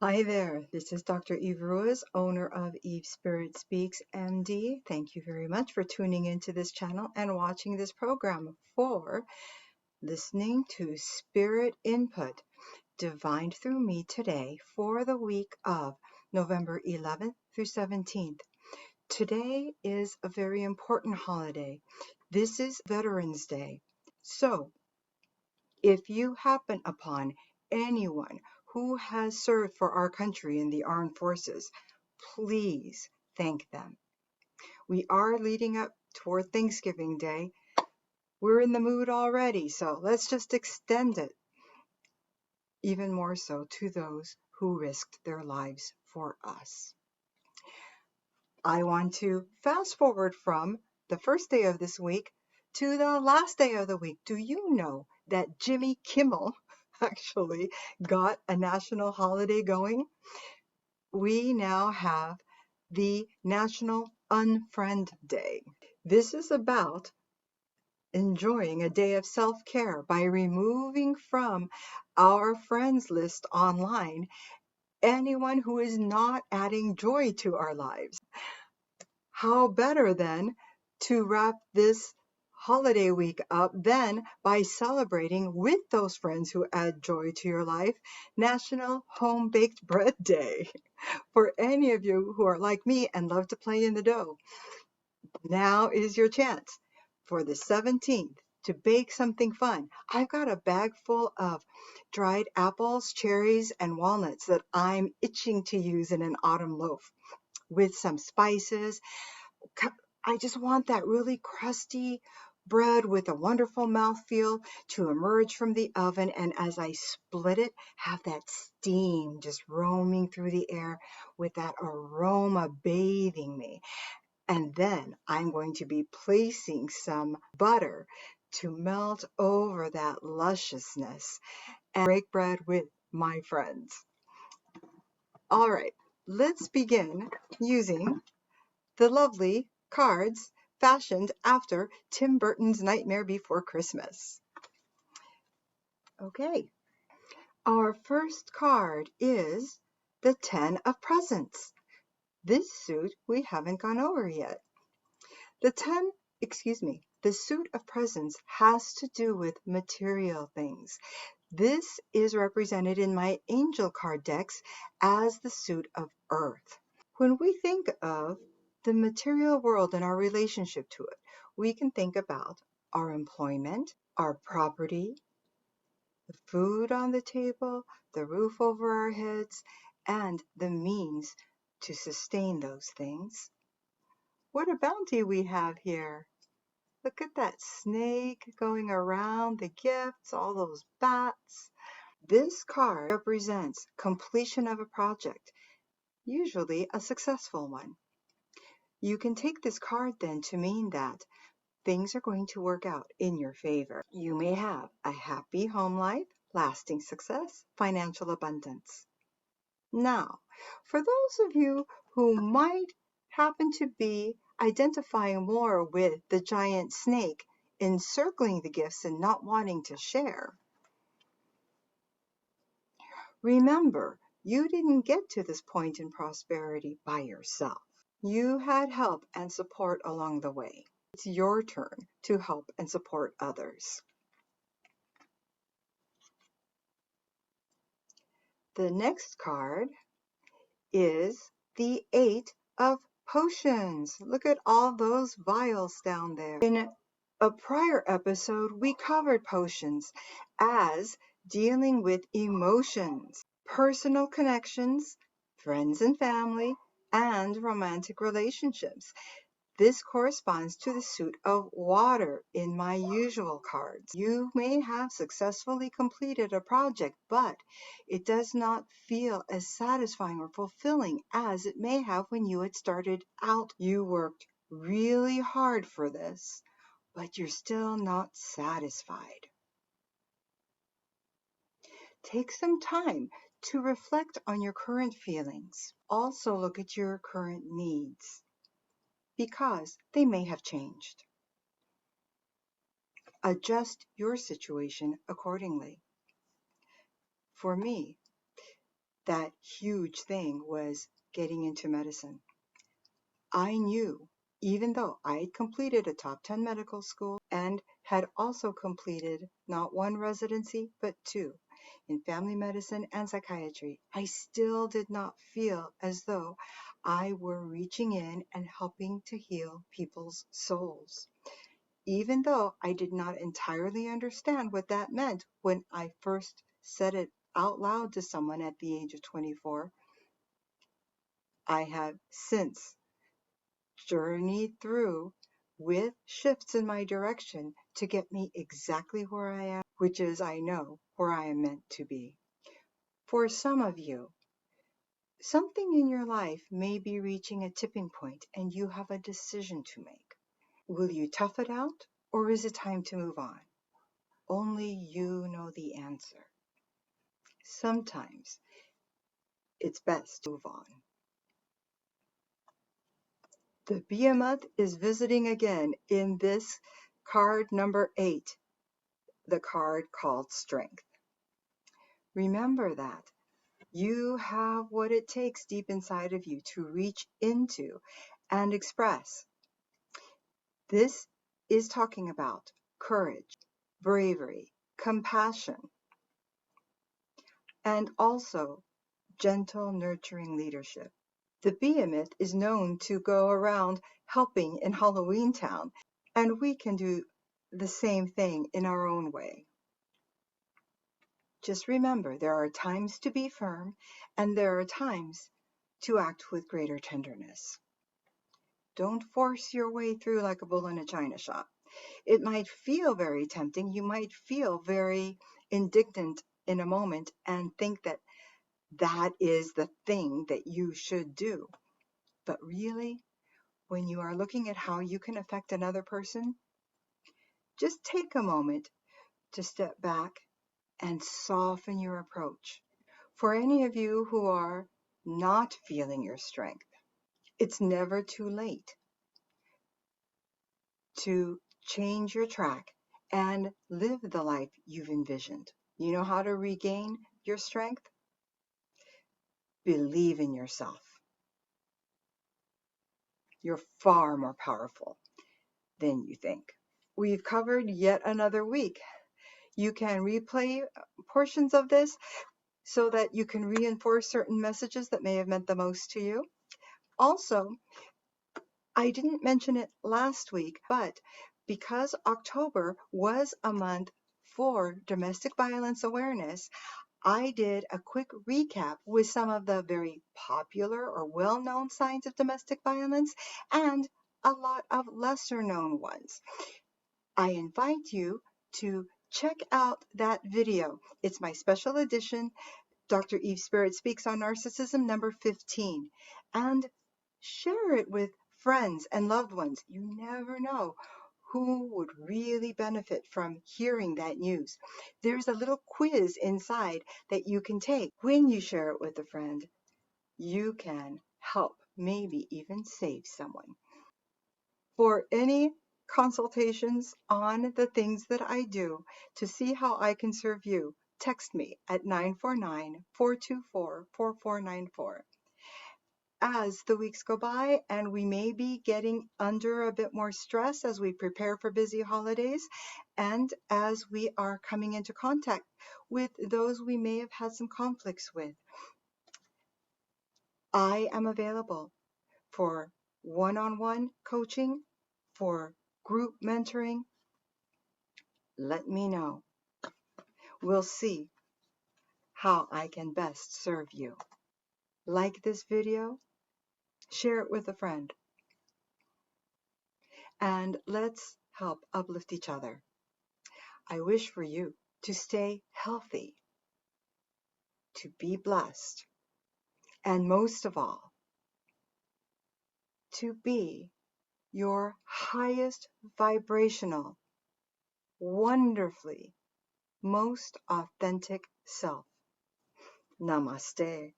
Hi there, this is Dr. Eve Ruiz, owner of SpiritSpeaks, MD. Thank you very much for tuning into this channel and watching this program for listening to Spirit Input, divined through me today for the week of November 11th through 17th. Today is a very important holiday. This is Veterans Day. So, if you happen upon anyone who has served for our country in the armed forces, please thank them. We are leading up toward Thanksgiving Day. We're in the mood already, so let's just extend it even more so to those who risked their lives for us. I want to fast forward from the first day of this week to the last day of the week. Do you know that Jimmy Kimmel actually got a national holiday going? We now have the National Unfriend Day. This is about enjoying a day of self-care by removing from our friends list online anyone who is not adding joy to our lives. How better then to wrap this holiday week up then by celebrating with those friends who add joy to your life, National Home Baked Bread Day. For any of you who are like me and love to play in the dough, now is your chance for the 17th to bake something fun. I've got a bag full of dried apples, cherries, and walnuts that I'm itching to use in an autumn loaf with some spices. I just want that really crusty bread with a wonderful mouthfeel to emerge from the oven, and as I split it, have that steam just roaming through the air with that aroma bathing me. And then I'm going to be placing some butter to melt over that lusciousness and break bread with my friends. All right, let's begin using the lovely cards fashioned after Tim Burton's Nightmare Before Christmas. Okay, our first card is the 10 of Presents. This suit we haven't gone over yet. The suit of presents has to do with material things. This is represented in my angel card decks as the suit of earth. When we think of the material world and our relationship to it, we can think about our employment, our property, the food on the table, the roof over our heads, and the means to sustain those things. What a bounty we have here. Look at that snake going around the gifts, all those bats. This card represents completion of a project, usually a successful one. You can take this card then to mean that things are going to work out in your favor. You may have a happy home life, lasting success, financial abundance. Now, for those of you who might happen to be identifying more with the giant snake encircling the gifts and not wanting to share, remember, you didn't get to this point in prosperity by yourself. You had help and support along the way. It's your turn to help and support others. The next card is the 8 of Potions. Look at all those vials down there. In a prior episode, we covered potions as dealing with emotions, personal connections, friends and family, and romantic relationships. This corresponds to the suit of water in my usual cards. You may have successfully completed a project, but it does not feel as satisfying or fulfilling as it may have when you had started out. You worked really hard for this, but you're still not satisfied. Take some time to reflect on your current feelings. Also look at your current needs, because they may have changed. Adjust your situation accordingly. For me, that huge thing was getting into medicine. I knew, even though I had completed a top 10 medical school and had also completed not one residency, but two in family medicine and psychiatry, I still did not feel as though I were reaching in and helping to heal people's souls. Even though I did not entirely understand what that meant when I first said it out loud to someone at the age of 24, I have since journeyed through with shifts in my direction to get me exactly where I am, which is, I know, where I am meant to be. For some of you, something in your life may be reaching a tipping point and you have a decision to make. Will you tough it out, or is it time to move on? Only you know the answer. Sometimes it's best to move on. The Behemoth is visiting again in this card number 8, the card called Strength. Remember that you have what it takes deep inside of you to reach into and express. This is talking about courage, bravery, compassion, and also gentle, nurturing leadership. The Behemoth is known to go around helping in Halloween Town, and we can do the same thing in our own way. Just remember, there are times to be firm, and there are times to act with greater tenderness. Don't force your way through like a bull in a china shop. It might feel very tempting. You might feel very indignant in a moment and think that that is the thing that you should do. But really, when you are looking at how you can affect another person, just take a moment to step back and soften your approach. For any of you who are not feeling your strength, it's never too late to change your track and live the life you've envisioned. You know how to regain your strength? Believe in yourself. You're far more powerful than you think. We've covered yet another week. You can replay portions of this so that you can reinforce certain messages that may have meant the most to you. Also, I didn't mention it last week, but because October was a month for domestic violence awareness, I did a quick recap with some of the very popular or well-known signs of domestic violence and a lot of lesser-known ones. I invite you to check out that video. It's my special edition, Dr. Eve Spirit Speaks on Narcissism, number 15. And share it with friends and loved ones. You never know who would really benefit from hearing that news. There's a little quiz inside that you can take. When you share it with a friend, you can help, maybe even save someone. For any consultations on the things that I do to see how I can serve you, text me at 949-424-4494. As the weeks go by and we may be getting under a bit more stress as we prepare for busy holidays and as we are coming into contact with those we may have had some conflicts with, I am available for one-on-one coaching, for group mentoring. Let me know. We'll see how I can best serve you. Like this video, share it with a friend, and let's help uplift each other. I wish for you to stay healthy, to be blessed, and most of all, to be your highest vibrational, wonderfully, most authentic self. Namaste.